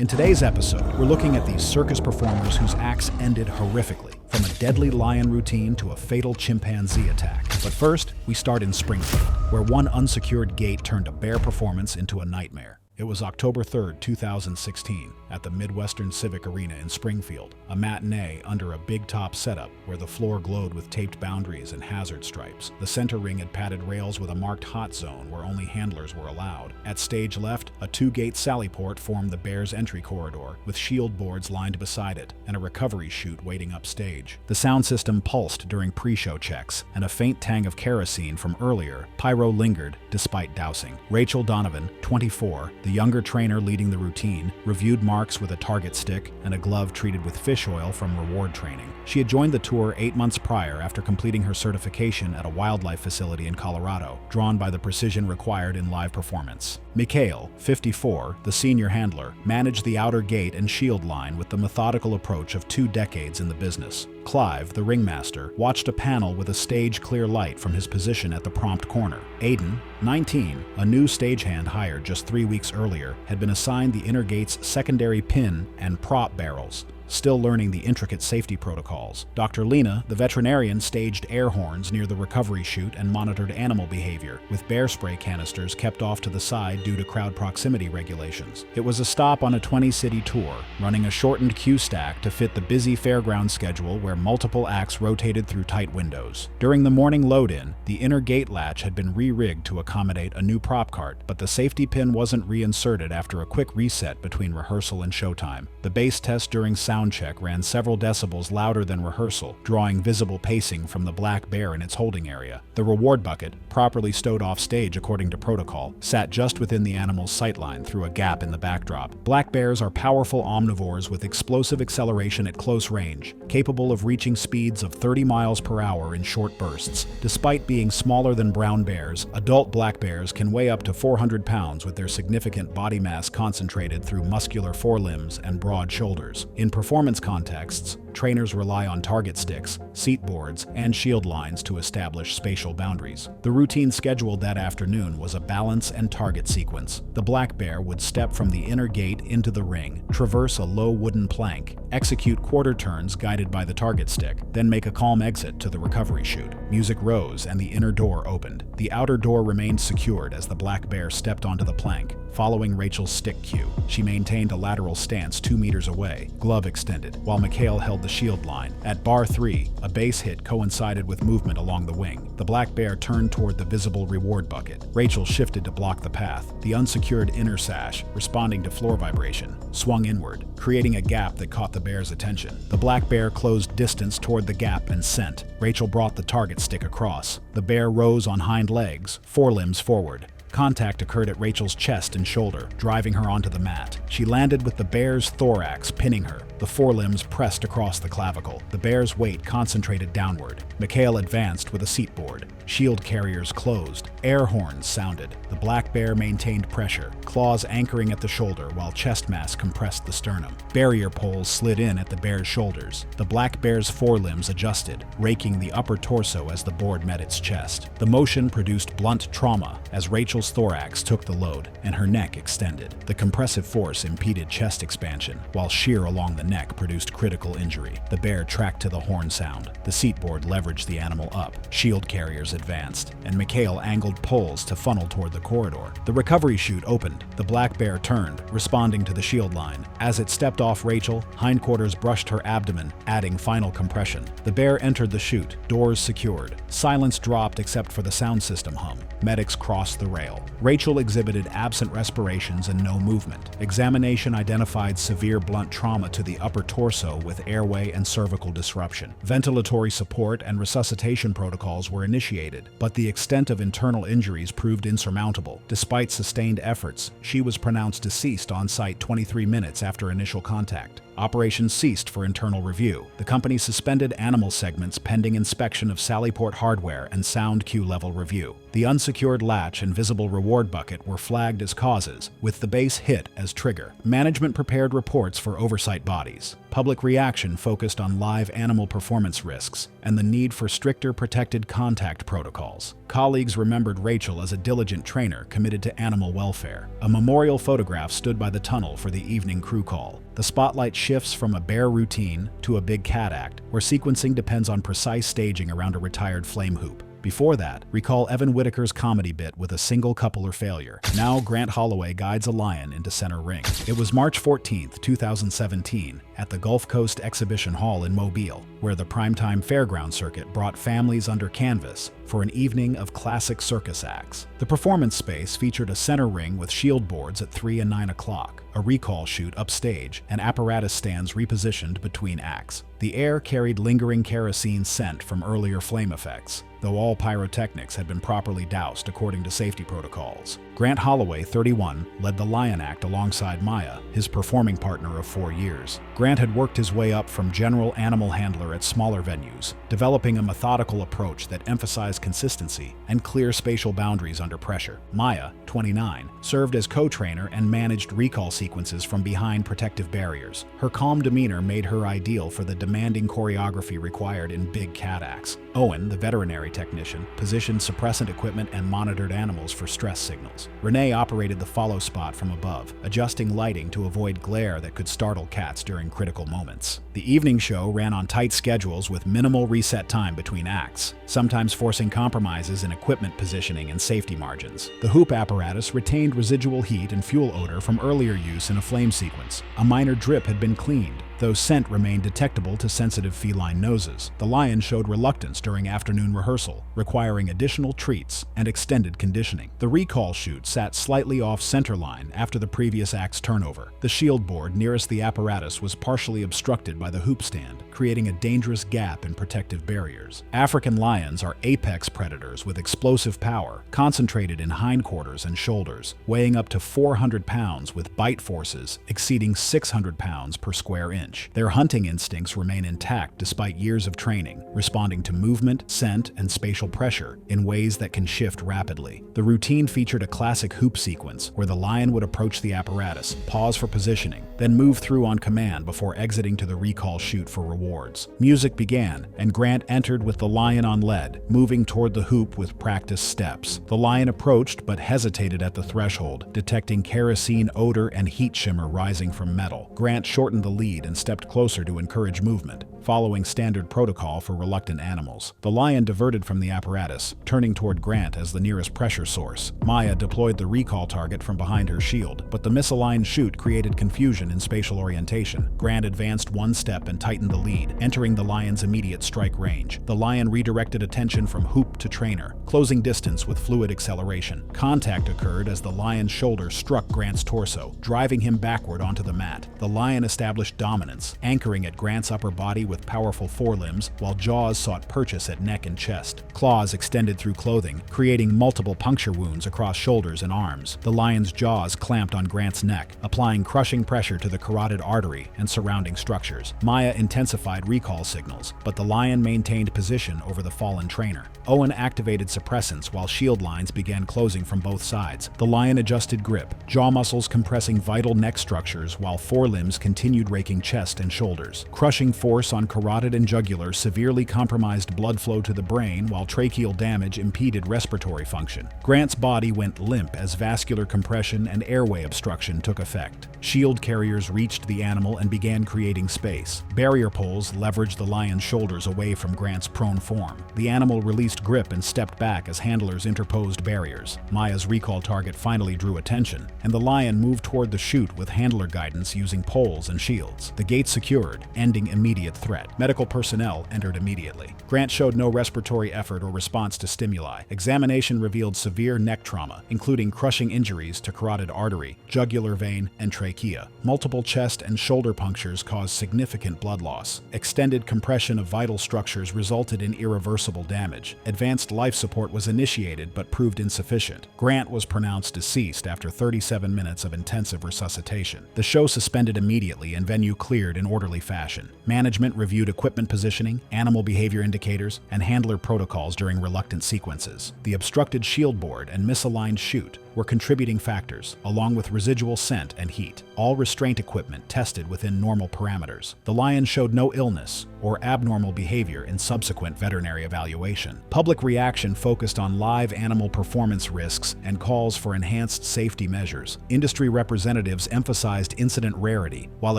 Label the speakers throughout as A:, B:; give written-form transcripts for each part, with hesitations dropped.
A: In today's episode, we're looking at these circus performers whose acts ended horrifically, from a deadly lion routine to a fatal chimpanzee attack. But first, we start in Springfield, where one unsecured gate turned a bear performance into a nightmare. It was October 3rd, 2016, at the Midwestern Civic Arena in Springfield, a matinee under a big-top setup where the floor glowed with taped boundaries and hazard stripes. The center ring had padded rails with a marked hot zone where only handlers were allowed. At stage left, a two-gate sally port formed the Bears' entry corridor, with shield boards lined beside it and a recovery chute waiting upstage. The sound system pulsed during pre-show checks, and a faint tang of kerosene from earlier pyro lingered despite dousing. Rachel Donovan, 24, the younger trainer leading the routine, reviewed marks with a target stick and a glove treated with fish oil from reward training. She had joined the tour 8 months prior after completing her certification at a wildlife facility in Colorado, drawn by the precision required in live performance. Mikhail, 54, the senior handler, managed the outer gate and shield line with the methodical approach of 2 decades in the business. Clive, the ringmaster, watched a panel with a stage-clear light from his position at the prompt corner. Aiden, 19, a new stagehand hired just 3 weeks earlier, had been assigned the inner gate's secondary pin and prop barrels, still learning the intricate safety protocols. Dr. Lena, the veterinarian, staged air horns near the recovery chute and monitored animal behavior, with bear spray canisters kept off to the side due to crowd proximity regulations. It was a stop on a 20-city tour, running a shortened queue stack to fit the busy fairground schedule where multiple acts rotated through tight windows. During the morning load-in, the inner gate latch had been re-rigged to accommodate a new prop cart, but the safety pin wasn't reinserted after a quick reset between rehearsal and showtime. The bass test during sound check ran several decibels louder than rehearsal, drawing visible pacing from the black bear in its holding area. The reward bucket, properly stowed off stage according to protocol, sat just within the animal's sightline through a gap in the backdrop. Black bears are powerful omnivores with explosive acceleration at close range, capable of reaching speeds of 30 miles per hour in short bursts. Despite being smaller than brown bears, adult black bears can weigh up to 400 pounds with their significant body mass concentrated through muscular forelimbs and broad shoulders. In performance contexts, trainers rely on target sticks, seat boards, and shield lines to establish spatial boundaries. The routine scheduled that afternoon was a balance and target sequence. The black bear would step from the inner gate into the ring, traverse a low wooden plank, execute quarter turns guided by the target stick, then make a calm exit to the recovery chute. Music rose and the inner door opened. The outer door remained secured as the black bear stepped onto the plank, following Rachel's stick cue. She maintained a lateral stance 2 meters away, glove extended, while Mikhail held the shield line. At bar 3, a base hit coincided with movement along the wing. The black bear turned toward the visible reward bucket. Rachel shifted to block the path. The unsecured inner sash, responding to floor vibration, swung inward, creating a gap that caught the bear's attention. The black bear closed distance toward the gap and sent. Rachel brought the target stick across. The bear rose on hind legs, forelimbs forward. Contact occurred at Rachel's chest and shoulder, driving her onto the mat. She landed with the bear's thorax pinning her. The forelimbs pressed across the clavicle. The bear's weight concentrated downward. Mikhail advanced with a seat board. Shield carriers closed. Air horns sounded. The black bear maintained pressure, claws anchoring at the shoulder while chest mass compressed the sternum. Barrier poles slid in at the bear's shoulders. The black bear's forelimbs adjusted, raking the upper torso as the board met its chest. The motion produced blunt trauma as Rachel's thorax took the load and her neck extended. The compressive force impeded chest expansion, while shear along the neck produced critical injury. The bear tracked to the horn sound. The seat board leveraged the animal up. Shield carriers advanced, and Mikhail angled poles to funnel toward the corridor. The recovery chute opened. The black bear turned, responding to the shield line. As it stepped off Rachel, hindquarters brushed her abdomen, adding final compression. The bear entered the chute, doors secured. Silence dropped except for the sound system hum. Medics crossed the rail. Rachel exhibited absent respirations and no movement. Examination identified severe blunt trauma to the upper torso with airway and cervical disruption. Ventilatory support and resuscitation protocols were initiated, but the extent of internal injuries proved insurmountable. Despite sustained efforts, she was pronounced deceased on site 23 minutes after initial contact. Operations ceased for internal review. The company suspended animal segments pending inspection of Sallyport hardware and sound queue level review. The unsecured latch and visible reward bucket were flagged as causes, with the base hit as trigger. Management prepared reports for oversight bodies. Public reaction focused on live animal performance risks and the need for stricter protected contact protocols. Colleagues remembered Rachel as a diligent trainer committed to animal welfare. A memorial photograph stood by the tunnel for the evening crew call. The spotlight shifts from a bear routine to a big cat act, where sequencing depends on precise staging around a retired flame hoop. Before that, recall Evan Whitaker's comedy bit with a single coupler failure. Now Grant Holloway guides a lion into center ring. It was March 14, 2017, at the Gulf Coast Exhibition Hall in Mobile, where the primetime fairground circuit brought families under canvas for an evening of classic circus acts. The performance space featured a center ring with shield boards at 3 and 9 o'clock, a recall chute upstage, and apparatus stands repositioned between acts. The air carried lingering kerosene scent from earlier flame effects, though all pyrotechnics had been properly doused according to safety protocols. Grant Holloway, 31, led the Lion Act alongside Maya, his performing partner of 4 years. Grant had worked his way up from general animal handler at smaller venues, developing a methodical approach that emphasized consistency and clear spatial boundaries under pressure. Maya, 29, served as co-trainer and managed recall sequences from behind protective barriers. Her calm demeanor made her ideal for the demanding choreography required in big cat acts. Owen, the veterinary technician, positioned suppressant equipment and monitored animals for stress signals. Renee operated the follow spot from above, adjusting lighting to avoid glare that could startle cats during critical moments. The evening show ran on tight schedules with minimal reset time between acts, sometimes forcing compromises in equipment positioning and safety margins. The hoop apparatus retained residual heat and fuel odor from earlier use in a flame sequence. A minor drip had been cleaned, though scent remained detectable to sensitive feline noses. The lion showed reluctance during afternoon rehearsal, requiring additional treats and extended conditioning. The recall chute sat slightly off center line after the previous act's turnover. The shield board nearest the apparatus was partially obstructed by the hoop stand, creating a dangerous gap in protective barriers. African lions are apex predators with explosive power, concentrated in hindquarters and shoulders, weighing up to 400 pounds with bite forces exceeding 600 pounds per square inch. Their hunting instincts remain intact despite years of training, responding to movement, scent, and spatial pressure in ways that can shift rapidly. The routine featured a classic hoop sequence where the lion would approach the apparatus, pause for positioning, then move through on command before exiting to the recall chute for rewards. Music began, and Grant entered with the lion on lead, moving toward the hoop with practiced steps. The lion approached but hesitated at the threshold, detecting kerosene odor and heat shimmer rising from metal. Grant shortened the lead and stepped closer to encourage movement, following standard protocol for reluctant animals. The lion diverted from the apparatus, turning toward Grant as the nearest pressure source. Maya deployed the recall target from behind her shield, but the misaligned chute created confusion in spatial orientation. Grant advanced one step and tightened the lead, entering the lion's immediate strike range. The lion redirected attention from hoop to trainer, closing distance with fluid acceleration. Contact occurred as the lion's shoulder struck Grant's torso, driving him backward onto the mat. The lion established dominance, anchoring at Grant's upper body with powerful forelimbs, while jaws sought purchase at neck and chest. Claws extended through clothing, creating multiple puncture wounds across shoulders and arms. The lion's jaws clamped on Grant's neck, applying crushing pressure to the carotid artery and surrounding structures. Maya intensified recall signals, but the lion maintained position over the fallen trainer. Owen activated suppressants while shield lines began closing from both sides. The lion adjusted grip, jaw muscles compressing vital neck structures while forelimbs continued raking chest and shoulders. Crushing force on carotid and jugular severely compromised blood flow to the brain, while tracheal damage impeded respiratory function. Grant's body went limp as vascular compression and airway obstruction took effect. Shield carriers reached the animal and began creating space. Barrier poles leveraged the lion's shoulders away from Grant's prone form. The animal released grip and stepped back as handlers interposed barriers. Maya's recall target finally drew attention, and the lion moved toward the chute with handler guidance using poles and shields. The gate secured, ending immediate threat. Medical personnel entered immediately. Grant showed no respiratory effort or response to stimuli. Examination revealed severe neck trauma, including crushing injuries to carotid artery, jugular vein, and trachea. Multiple chest and shoulder punctures caused significant blood loss. Extended compression of vital structures resulted in irreversible damage. Advanced life support was initiated but proved insufficient. Grant was pronounced deceased after 37 minutes of intensive resuscitation. The show suspended immediately and venue cleared cleared in orderly fashion. Management reviewed equipment positioning, animal behavior indicators, and handler protocols during reluctant sequences. The obstructed shield board and misaligned chute were contributing factors, along with residual scent and heat. All restraint equipment tested within normal parameters. The lion showed no illness or abnormal behavior in subsequent veterinary evaluation. Public reaction focused on live animal performance risks and calls for enhanced safety measures. Industry representatives emphasized incident rarity while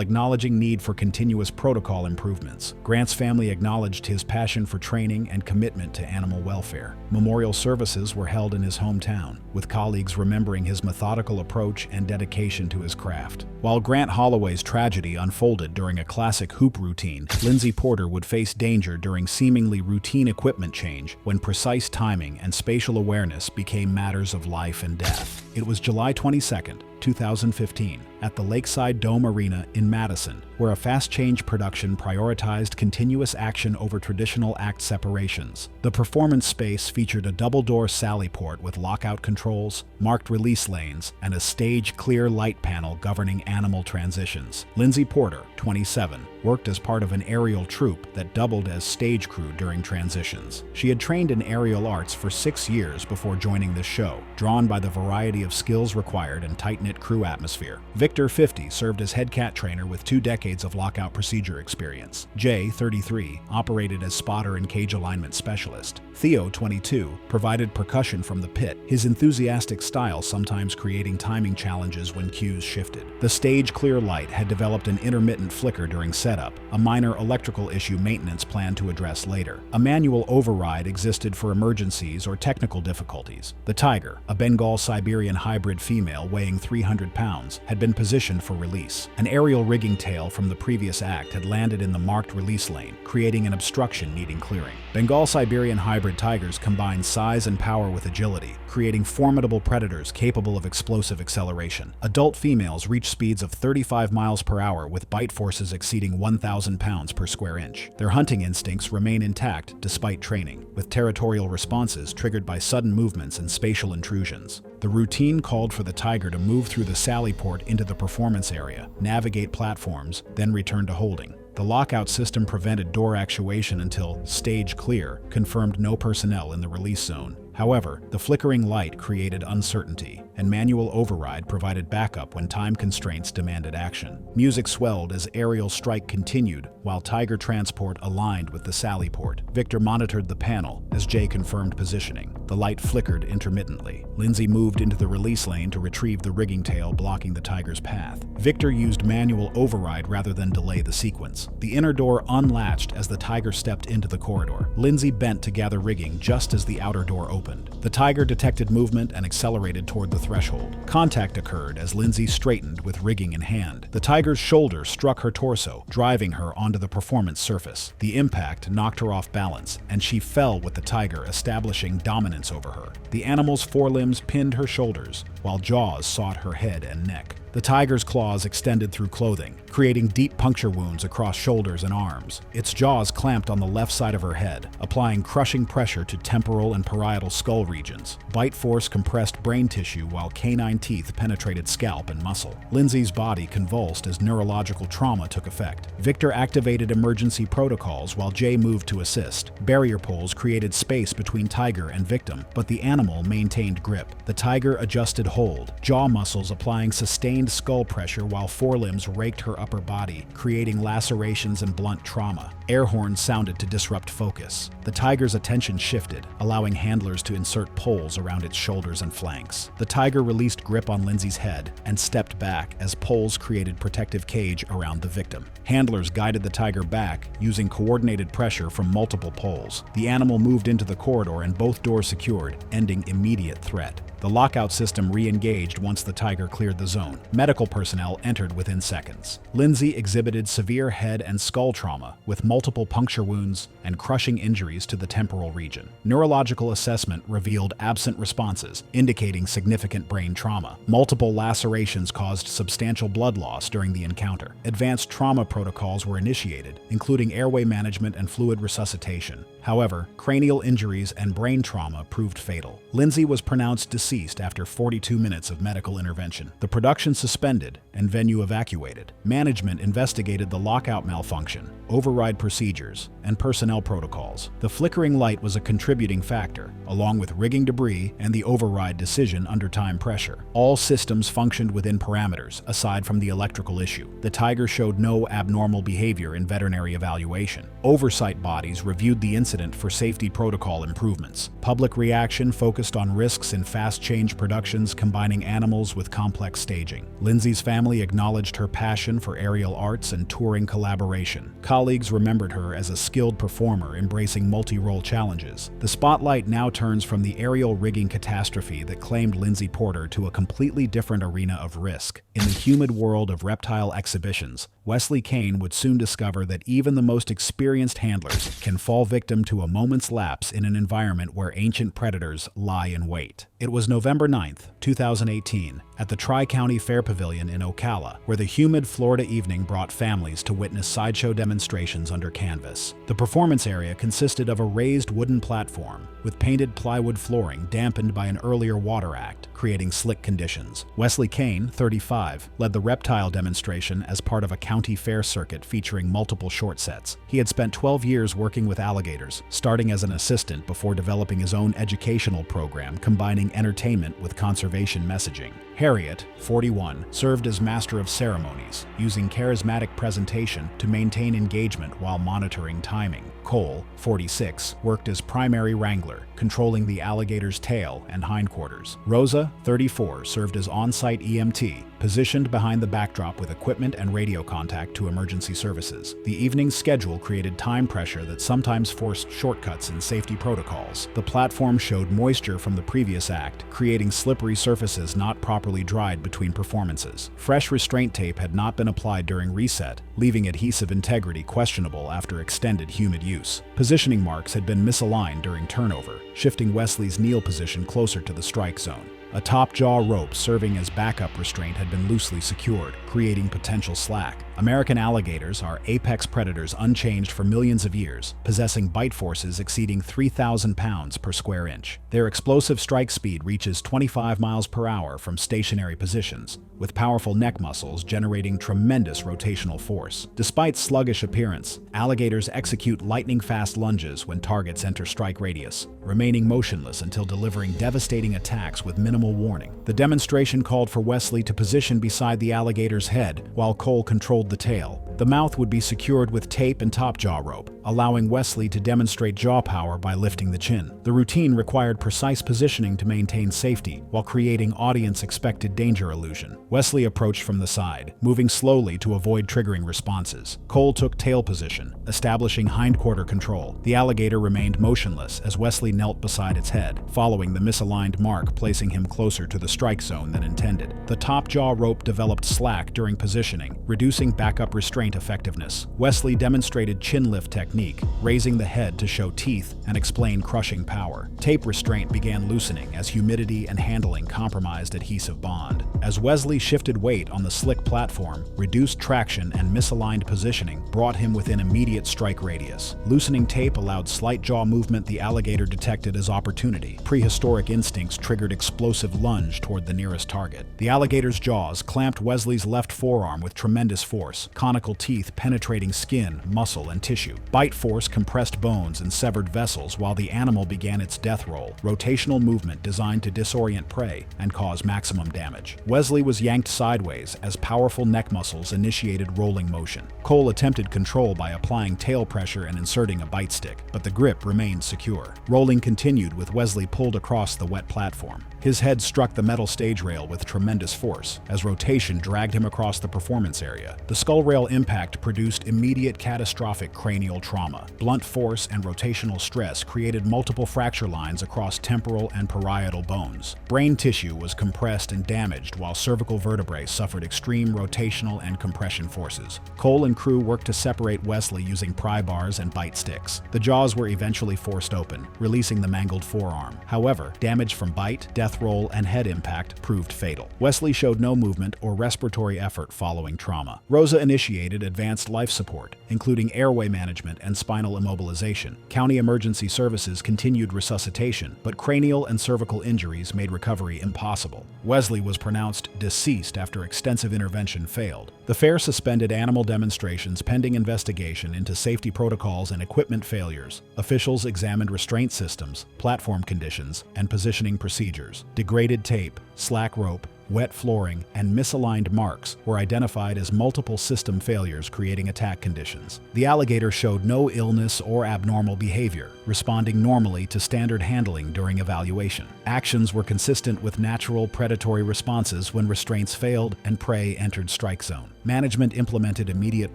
A: acknowledging need for continuous protocol improvements. Grant's family acknowledged his passion for training and commitment to animal welfare. Memorial services were held in his hometown, with colleagues remembering his methodical approach and dedication to his craft. While Grant Holloway's tragedy unfolded during a classic hoop routine, Lindsay Porter would face danger during seemingly routine equipment change when precise timing and spatial awareness became matters of life and death. It was July 22, 2015, at the Lakeside Dome Arena in Madison, where a fast change production prioritized continuous action over traditional act separations. The performance space featured a double-door sally port with lockout controls, marked release lanes, and a stage-clear light panel governing animal transitions. Lindsay Porter, 27, worked as part of an aerial troupe that doubled as stage crew during transitions. She had trained in aerial arts for 6 years before joining the show, drawn by the variety of skills required and tight-knit crew atmosphere. Victor, 50, served as head cat trainer with 2 decades of lockout procedure experience. Jay, 33, operated as spotter and cage alignment specialist. Theo, 22, provided percussion from the pit, his enthusiastic style sometimes creating timing challenges when cues shifted. The stage-clear light had developed an intermittent flicker during setup, a minor electrical issue maintenance planned to address later. A manual override existed for emergencies or technical difficulties. The Tiger, a Bengal-Siberian hybrid female weighing 300 pounds, had been positioned for release. An aerial rigging tail from the previous act had landed in the marked release lane, creating an obstruction needing clearing. Bengal-Siberian hybrid tigers combine size and power with agility, creating formidable predators capable of explosive acceleration. Adult females reach speeds of 35 miles per hour with bite forces exceeding 1,000 pounds per square inch. Their hunting instincts remain intact despite training, with territorial responses triggered by sudden movements and spatial intrusions. The routine called for the tiger to move through the sally port into the performance area, navigate platforms, then return to holding. The lockout system prevented door actuation until stage clear confirmed no personnel in the release zone. However, the flickering light created uncertainty, and manual override provided backup when time constraints demanded action. Music swelled as aerial strike continued, while Tiger transport aligned with the sally port. Victor monitored the panel as Jay confirmed positioning. The light flickered intermittently. Lindsay moved into the release lane to retrieve the rigging tail blocking the Tiger's path. Victor used manual override rather than delay the sequence. The inner door unlatched as the Tiger stepped into the corridor. Lindsay bent to gather rigging just as the outer door opened. The Tiger detected movement and accelerated toward the threshold. Contact occurred as Lindsay straightened with rigging in hand. The Tiger's shoulder struck her torso, driving her onto the performance surface. The impact knocked her off balance, and she fell with the Tiger establishing dominance over her. The animal's forelimbs pinned her shoulders, while jaws sought her head and neck. The Tiger's claws extended through clothing, creating deep puncture wounds across shoulders and arms. Its jaws clamped on the left side of her head, applying crushing pressure to temporal and parietal skull regions. Bite force compressed brain tissue while canine teeth penetrated scalp and muscle. Lindsay's body convulsed as neurological trauma took effect. Victor activated emergency protocols while Jay moved to assist. Barrier poles created space between Tiger and victim, but the animal maintained grip. The Tiger adjusted hold, jaw muscles applying sustained skull pressure while forelimbs raked her upper body, creating lacerations and blunt trauma. Air horns sounded to disrupt focus. The Tiger's attention shifted, allowing handlers to insert poles around its shoulders and flanks. The Tiger released grip on Lindsay's head and stepped back as poles created protective cage around the victim. Handlers guided the Tiger back, using coordinated pressure from multiple poles. The animal moved into the corridor and both doors secured, ending immediate threat. The lockout system re-engaged once the Tiger cleared the zone. Medical personnel entered within seconds. Lindsay exhibited severe head and skull trauma, with multiple puncture wounds and crushing injuries to the temporal region. Neurological assessment revealed absent responses, indicating significant brain trauma. Multiple lacerations caused substantial blood loss during the encounter. Advanced trauma protocols were initiated, including airway management and fluid resuscitation. However, cranial injuries and brain trauma proved fatal. Lindsay was pronounced deceased ceased after 42 minutes of medical intervention. The production suspended and venue evacuated. Management investigated the lockout malfunction, override procedures, and personnel protocols. The flickering light was a contributing factor, along with rigging debris and the override decision under time pressure. All systems functioned within parameters, aside from the electrical issue. The Tiger showed no abnormal behavior in veterinary evaluation. Oversight bodies reviewed the incident for safety protocol improvements. Public reaction focused on risks in fast-change productions combining animals with complex staging. Lindsay's family acknowledged her passion for aerial arts and touring collaboration. Colleagues remembered her as a skilled performer embracing multi-role challenges. The spotlight now turns from the aerial rigging catastrophe that claimed Lindsay Porter to a completely different arena of risk. In the humid world of reptile exhibitions, Wesley Kane would soon discover that even the most experienced handlers can fall victim to a moment's lapse in an environment where ancient predators lie in wait. It was November 9th, 2018, at the Tri-County Fair Pavilion in Ocala, where the humid Florida evening brought families to witness sideshow demonstrations under canvas. The performance area consisted of a raised wooden platform with painted plywood flooring dampened by an earlier water act, creating slick conditions. Wesley Kane, 35, led the reptile demonstration as part of a county fair circuit featuring multiple short sets. He had spent 12 years working with alligators, starting as an assistant before developing his own educational program combining entertainment with conservation messaging. Harriet, 41, served as master of ceremonies, using charismatic presentation to maintain engagement while monitoring timing. Cole, 46, worked as primary wrangler, controlling the alligator's tail and hindquarters. Rosa, 34, served as on-site EMT, positioned behind the backdrop with equipment and radio contact to emergency services. The evening's schedule created time pressure that sometimes forced shortcuts in safety protocols. The platform showed moisture from the previous act, creating slippery surfaces not properly dried between performances. Fresh restraint tape had not been applied during reset, leaving adhesive integrity questionable after extended humid use. Positioning marks had been misaligned during turnover, shifting Wesley's kneel position closer to the strike zone. A top jaw rope serving as backup restraint had been loosely secured, creating potential slack. American alligators are apex predators unchanged for millions of years, possessing bite forces exceeding 3,000 pounds per square inch. Their explosive strike speed reaches 25 miles per hour from stationary positions, with powerful neck muscles generating tremendous rotational force. Despite sluggish appearance, alligators execute lightning-fast lunges when targets enter strike radius, remaining motionless until delivering devastating attacks with minimal warning. The demonstration called for Wesley to position beside the alligator's head while Cole controlled the tail. The mouth would be secured with tape and top jaw rope, allowing Wesley to demonstrate jaw power by lifting the chin. The routine required precise positioning to maintain safety while creating audience-expected danger illusion. Wesley approached from the side, moving slowly to avoid triggering responses. Cole took tail position, establishing hindquarter control. The alligator remained motionless as Wesley knelt beside its head, following the misaligned mark placing him closer to the strike zone than intended. The top jaw rope developed slack during positioning, reducing backup restraint effectiveness. Wesley demonstrated chin lift technique, raising the head to show teeth and explain crushing power. Tape restraint began loosening as humidity and handling compromised adhesive bond. As Wesley shifted weight on the slick platform, reduced traction and misaligned positioning brought him within immediate strike radius. Loosening tape allowed slight jaw movement the alligator detected as opportunity. Prehistoric instincts triggered explosive lunge toward the nearest target. The alligator's jaws clamped Wesley's left forearm with tremendous force, conical teeth penetrating skin, muscle, and tissue. Bite force compressed bones and severed vessels while the animal began its death roll, rotational movement designed to disorient prey and cause maximum damage. Wesley was yanked sideways as powerful neck muscles initiated rolling motion. Cole attempted control by applying tail pressure and inserting a bite stick, but the grip remained secure. Rolling continued with Wesley pulled across the wet platform. His head struck the metal stage rail with tremendous force as rotation dragged him across the performance area. The skull rail impact produced immediate catastrophic cranial trauma. Blunt force and rotational stress created multiple fracture lines across temporal and parietal bones. Brain tissue was compressed and damaged while cervical vertebrae suffered extreme rotational and compression forces. Cole and crew worked to separate Wesley using pry bars and bite sticks. The jaws were eventually forced open, releasing the mangled forearm. However, damage from bite, death death roll and head impact proved fatal. Wesley showed no movement or respiratory effort following trauma. Rosa initiated advanced life support, including airway management and spinal immobilization. County emergency services continued resuscitation, but cranial and cervical injuries made recovery impossible. Wesley was pronounced deceased after extensive intervention failed. The fair suspended animal demonstrations pending investigation into safety protocols and equipment failures. Officials examined restraint systems, platform conditions, and positioning procedures. Degraded tape, slack rope, wet flooring, and misaligned marks were identified as multiple system failures creating attack conditions. The alligator showed no illness or abnormal behavior, responding normally to standard handling during evaluation. Actions were consistent with natural predatory responses when restraints failed and prey entered strike zone. Management implemented immediate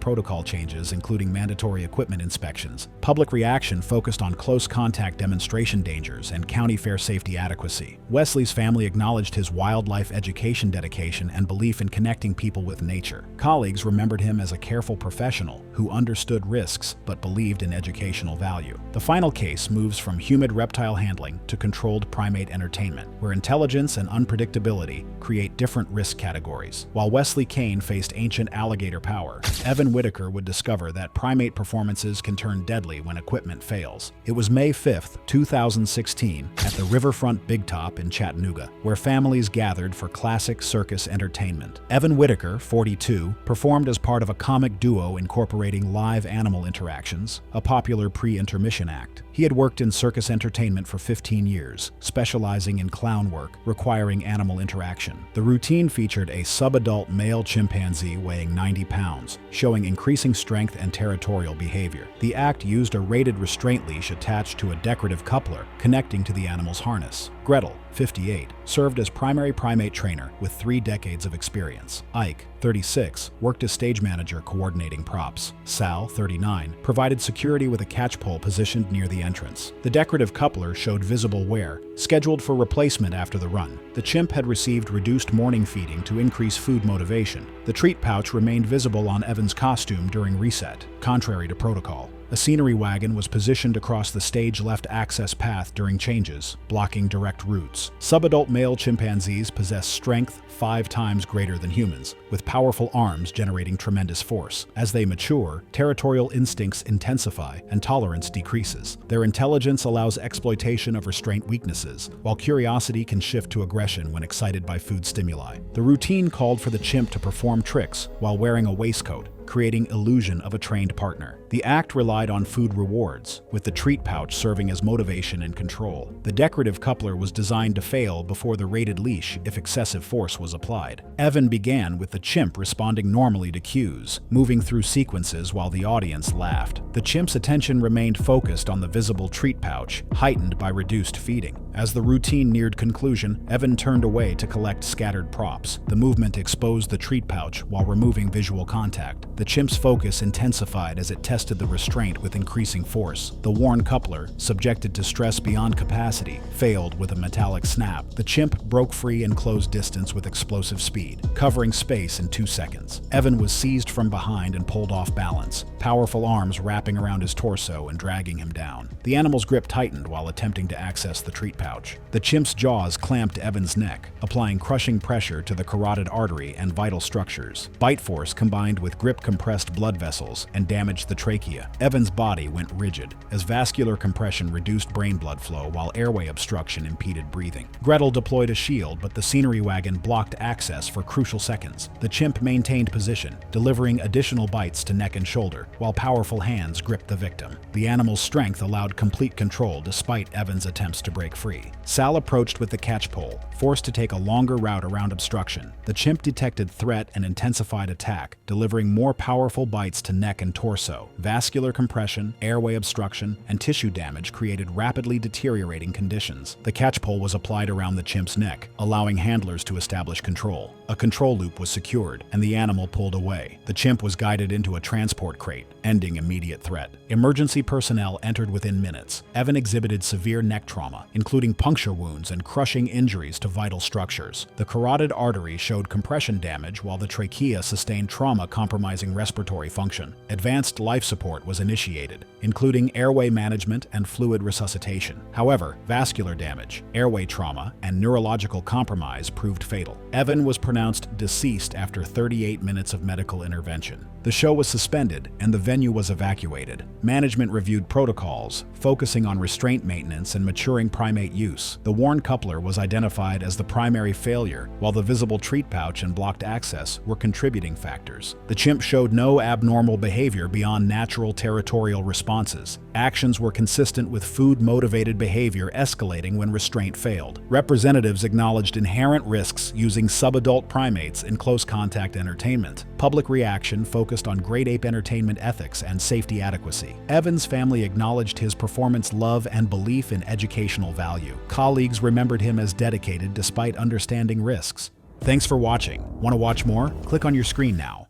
A: protocol changes, including mandatory equipment inspections. Public reaction focused on close contact demonstration dangers and county fair safety adequacy. Wesley's family acknowledged his wildlife education dedication and belief in connecting people with nature. Colleagues remembered him as a careful professional who understood risks but believed in educational value. The final case moves from humid reptile handling to controlled primate entertainment, where intelligence and unpredictability create different risk categories. While Wesley Kane faced ancient alligator power, Evan Whitaker would discover that primate performances can turn deadly when equipment fails. It was May 5, 2016, at the Riverfront Big Top in Chattanooga, where families gathered for classic circus entertainment. Evan Whitaker, 42, performed as part of a comic duo incorporating live animal interactions, a popular pre-intermission act. He had worked in circus entertainment for 15 years, specializing in clown work requiring animal interaction. The routine featured a subadult male chimpanzee weighing 90 pounds, showing increasing strength and territorial behavior. The act used a rated restraint leash attached to a decorative coupler connecting to the animal's harness. Gretel, 58, served as primary primate trainer with 3 decades of experience. Ike, 36, worked as stage manager coordinating props. Sal, 39, provided security with a catch pole positioned near the entrance. The decorative coupler showed visible wear, scheduled for replacement after the run. The chimp had received reduced morning feeding to increase food motivation. The treat pouch remained visible on Evan's costume during reset, contrary to protocol. A scenery wagon was positioned across the stage left access path during changes, blocking direct routes. Subadult male chimpanzees possess strength 5 times greater than humans, with powerful arms generating tremendous force. As they mature, territorial instincts intensify and tolerance decreases. Their intelligence allows exploitation of restraint weaknesses, while curiosity can shift to aggression when excited by food stimuli. The routine called for the chimp to perform tricks while wearing a waistcoat, creating illusion of a trained partner. The act relied on food rewards, with the treat pouch serving as motivation and control. The decorative coupler was designed to fail before the rated leash if excessive force was applied. Evan began with the chimp responding normally to cues, moving through sequences while the audience laughed. The chimp's attention remained focused on the visible treat pouch, heightened by reduced feeding. As the routine neared conclusion, Evan turned away to collect scattered props. The movement exposed the treat pouch while removing visual contact. The chimp's focus intensified as it tested the restraint with increasing force. The worn coupler, subjected to stress beyond capacity, failed with a metallic snap. The chimp broke free and closed distance with explosive speed, covering space in 2 seconds. Evan was seized from behind and pulled off balance, powerful arms wrapping around his torso and dragging him down. The animal's grip tightened while attempting to access the treat pouch. The chimp's jaws clamped Evan's neck, applying crushing pressure to the carotid artery and vital structures. Bite force combined with grip compressed blood vessels and damaged the trachea. Evan's body went rigid, as vascular compression reduced brain blood flow while airway obstruction impeded breathing. Gretel deployed a shield, but the scenery wagon blocked access for crucial seconds. The chimp maintained position, delivering additional bites to neck and shoulder, while powerful hands gripped the victim. The animal's strength allowed complete control despite Evan's attempts to break free. Sal approached with the catch pole, forced to take a longer route around obstruction. The chimp detected threat and intensified attack, delivering more powerful bites to neck and torso. Vascular compression, airway obstruction, and tissue damage created rapidly deteriorating conditions. The catch pole was applied around the chimp's neck, allowing handlers to establish control. A control loop was secured, and the animal pulled away. The chimp was guided into a transport crate, ending immediate threat. Emergency personnel entered within minutes. Evan exhibited severe neck trauma, including including puncture wounds and crushing injuries to vital structures. The carotid artery showed compression damage, while the trachea sustained trauma compromising respiratory function. Advanced life support was initiated, including airway management and fluid resuscitation. However, vascular damage, airway trauma, and neurological compromise proved fatal. Evan was pronounced deceased after 38 minutes of medical intervention. The show was suspended and the venue was evacuated. Management reviewed protocols, focusing on restraint maintenance and maturing primate use. The worn coupler was identified as the primary failure, while the visible treat pouch and blocked access were contributing factors. The chimp showed no abnormal behavior beyond natural territorial responses. Actions were consistent with food-motivated behavior escalating when restraint failed. Representatives acknowledged inherent risks using subadult primates in close-contact entertainment. Public reaction focused on great ape entertainment ethics and safety adequacy. Evan's family acknowledged his performance love and belief in educational value. Colleagues remembered him as dedicated despite understanding risks. Thanks for watching. Want to watch more? Click on your screen now.